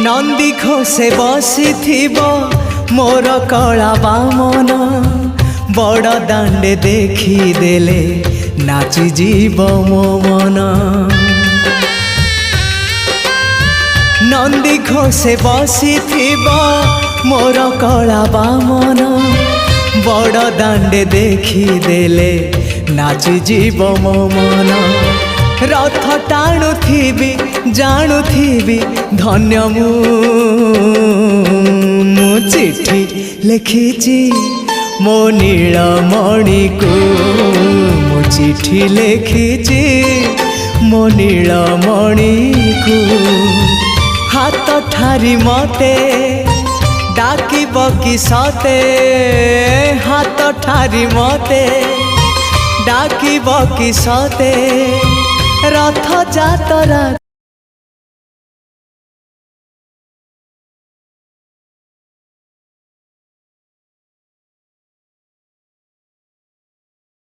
नंदी घोषे बसी मोर कला बामन बड़ दांडे देखी देले नाची जीव मो मन। नंदी घोषे बसी मोर कला बामन बड़ दांडे देखी देले नाची जीव मो मन। रथ टाणुथिबी जाणुथिबी धन्य मु चिट्ठी लिखिची मो नीलमणि को मु चिट्ठी लिखिची मो नीलमणि को। हाथ ठारी मते डाकिब कि सते हाथ ठारी मते डाकिब कि सते रथ जातरा।